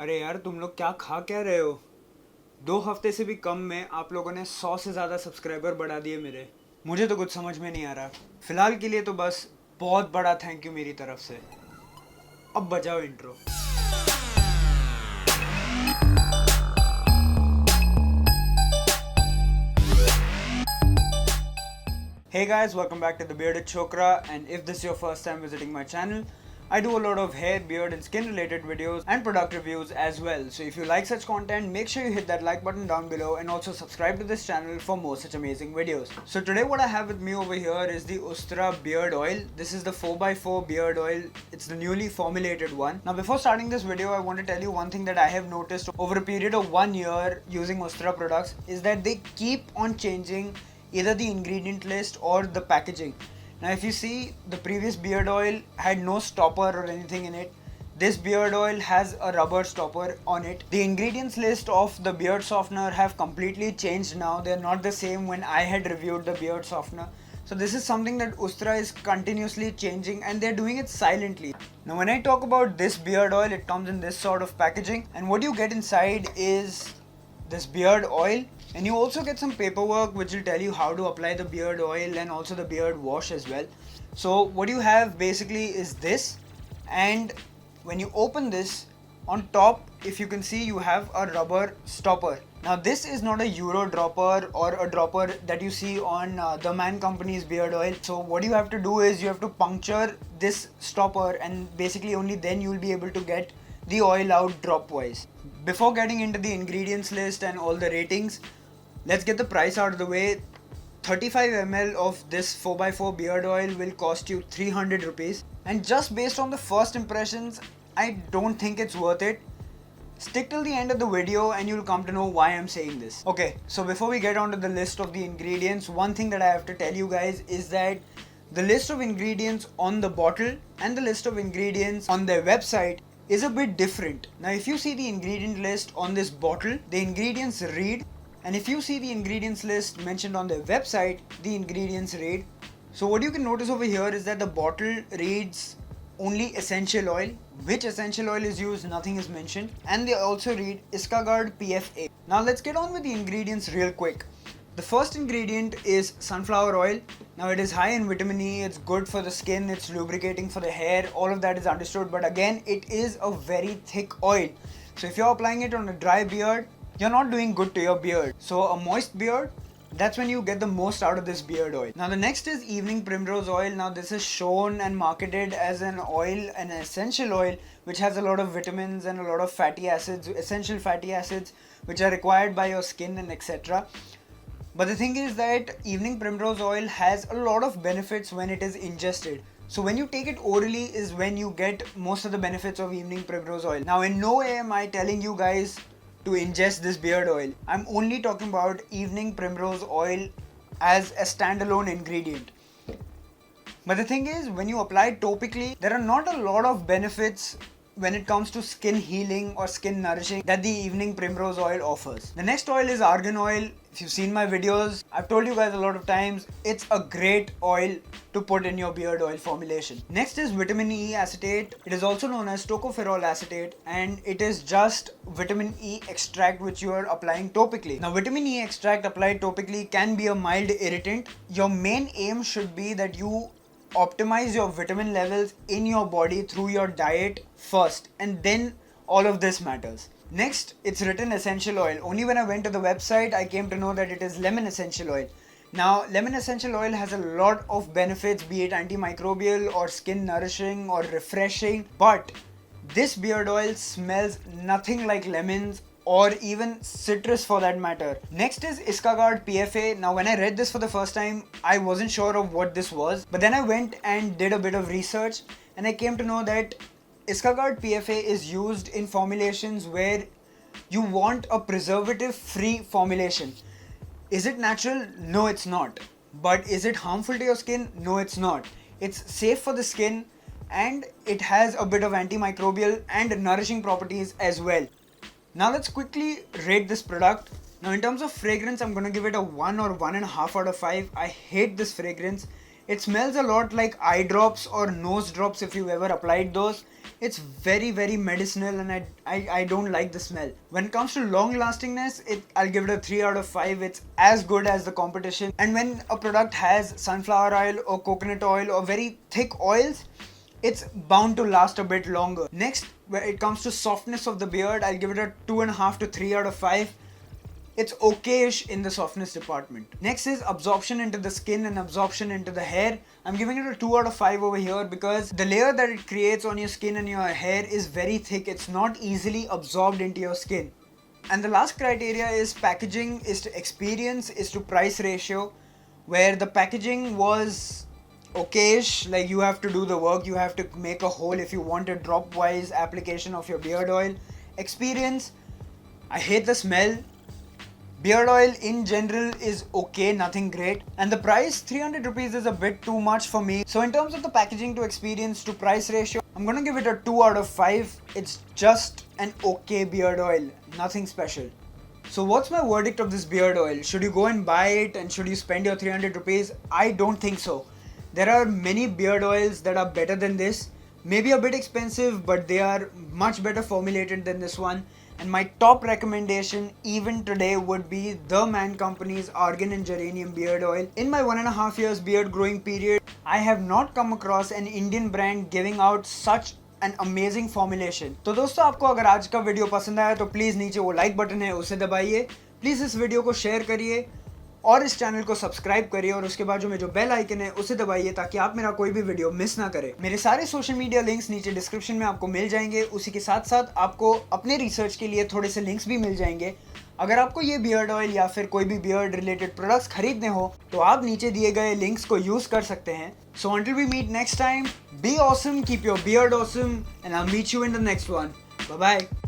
अरे यार तुम लोग क्या खा क्या रहे हो? 2 हफ्ते से भी कम में आप लोगों ने 100 से ज़्यादा सब्सक्राइबर बढ़ा दिए मेरे। मुझे तो कुछ समझ में नहीं आ रहा। फिलहाल के लिए तो बस बहुत बड़ा थैंक यू मेरी तरफ से। अब बजाओ intro. Hey guys, welcome back to The Bearded Chokra, and if this is your first time visiting my channel, I do a lot of hair, beard and skin related videos and product reviews as well. So if you like such content, make sure you hit that like button down below and also subscribe to this channel for more such amazing videos. So today what I have with me over here is the Ustra Beard Oil. This is the 4x4 Beard Oil. It's the newly formulated one. Now before starting this video, I want to tell you one thing that I have noticed over a period of 1 year using Ustra products is that they keep on changing either the ingredient list or the packaging. Now if you see, the previous beard oil had no stopper or anything in it. This beard oil has a rubber stopper on it. The ingredients list of the beard softener have completely changed now. They're not the same when I had reviewed the beard softener. So this is something that Ustra is continuously changing and they're doing it silently. Now when I talk about this beard oil, it comes in this sort of packaging, and what you get inside is this beard oil, and you also get some paperwork which will tell you how to apply the beard oil and also the beard wash as well. So what you have basically is this, and when you open this, on top, if you can see, you have a rubber stopper. Now this is not a Euro dropper or a dropper that you see on the Man Company's beard oil. So what you have to do is you have to puncture this stopper, and basically only then you will be able to get the oil out drop wise. Before getting into the ingredients list and all the ratings, let's get the price out of the way. 35 ml of this 4x4 beard oil will cost you 300 rupees, and just based on the first impressions, I don't think it's worth it. Stick till the end of the video and you'll come to know why I'm saying this. Okay, so before we get on to the list of the ingredients, one thing that I have to tell you guys is that the list of ingredients on the bottle and the list of ingredients on their website is a bit different. Now if you see the ingredient list on this bottle, the ingredients read, and if you see the ingredients list mentioned on their website, the ingredients read. So what you can notice over here is that the bottle reads only essential oil. Which essential oil is used, nothing is mentioned, and they also read Iskagard PFA. Now let's get on with the ingredients real quick. The first ingredient is sunflower oil. Now it is high in vitamin E, it's good for the skin, it's lubricating for the hair, all of that is understood, but again it is a very thick oil. So if you're applying it on a dry beard, you're not doing good to your beard. So a moist beard, that's when you get the most out of this beard oil. Now the next is evening primrose oil. Now this is shown and marketed as an oil, an essential oil, which has a lot of vitamins and a lot of fatty acids, essential fatty acids, which are required by your skin and etc. But the thing is that evening primrose oil has a lot of benefits when it is ingested. So when you take it orally is when you get most of the benefits of evening primrose oil. Now in no way am I telling you guys to ingest this beard oil. I'm only talking about evening primrose oil as a standalone ingredient. But the thing is, when you apply it topically, there are not a lot of benefits when it comes to skin healing or skin nourishing that the evening primrose oil offers. The next oil is argan oil. If you've seen my videos, I've told you guys a lot of times, it's a great oil to put in your beard oil formulation. Next is vitamin E acetate. It is also known as tocopherol acetate, and it is just vitamin E extract which you are applying topically. Now vitamin E extract applied topically can be a mild irritant. Your main aim should be that you optimize your vitamin levels in your body through your diet first, and then all of this matters. Next, it's written essential oil. Only when I went to the website, I came to know that it is lemon essential oil. Now, lemon essential oil has a lot of benefits, be it antimicrobial or skin nourishing or refreshing, but this beard oil smells nothing like lemons or even citrus for that matter. Next is Iskagard PFA. Now when I read this for the first time, I wasn't sure of what this was, but then I went and did a bit of research and I came to know that Iskagard PFA is used in formulations where you want a preservative free formulation. Is it natural? No, it's not. But is it harmful to your skin? No, it's not. It's safe for the skin and it has a bit of antimicrobial and nourishing properties as well. Now let's quickly rate this product. Now in terms of fragrance, I'm gonna give it a 1 or 1.5 out of 5. I hate this fragrance. It smells a lot like eye drops or nose drops if you've ever applied those. It's very medicinal, and I don't like the smell. When it comes to long lastingness, I'll give it a 3 out of 5. It's as good as the competition. And when a product has sunflower oil or coconut oil or very thick oils, it's bound to last a bit longer. Next, when it comes to softness of the beard, I'll give it a 2.5 to 3 out of 5. It's okayish in the softness department. Next is absorption into the skin and absorption into the hair. I'm giving it a 2 out of 5 over here because the layer that it creates on your skin and your hair is very thick. It's not easily absorbed into your skin. And the last criteria is packaging, is to experience, is to price ratio, where the packaging was okayish, like you have to do the work, you have to make a hole if you want a drop wise application of your beard oil. Experience, I hate the smell. Beard oil in general is okay, nothing great. And the price, 300 rupees, is a bit too much for me. So in terms of the packaging to experience to price ratio, I'm gonna give it a 2 out of 5. It's just an okay beard oil, nothing special. So what's my verdict of this beard oil? Should you go and buy it and should you spend your 300 rupees? I don't think so. There are many beard oils that are better than this. Maybe a bit expensive, but they are much better formulated than this one. And my top recommendation even today would be The Man Company's Argan and Geranium beard oil. In my 1.5 years beard growing period, I have not come across an Indian brand giving out such an amazing formulation. तो दोस्तों, आपको अगर आज का video पसंद आया तो please नीचे वो लाइक बटन है उसे दबाइए, प्लीज़ इस वीडियो को शेयर करिए और इस चैनल को सब्सक्राइब करिए और उसके बाद जो बेल आइकन है उसे दबाइए ताकि आप मेरा कोई भी वीडियो मिस ना करें। मेरे सारे सोशल मीडिया लिंक्स नीचे डिस्क्रिप्शन में आपको मिल जाएंगे। उसी के साथ साथ आपको अपने रिसर्च के लिए थोड़े से लिंक्स भी मिल जाएंगे। अगर आपको ये बियर्ड ऑयल या फिर कोई भी बियर्ड रिलेटेड प्रोडक्ट्स खरीदने हो तो आप नीचे दिए गए लिंक्स को यूज कर सकते हैं। So until we meet next time, be awesome, keep your beard awesome, and I will meet you in the next one. Bye bye.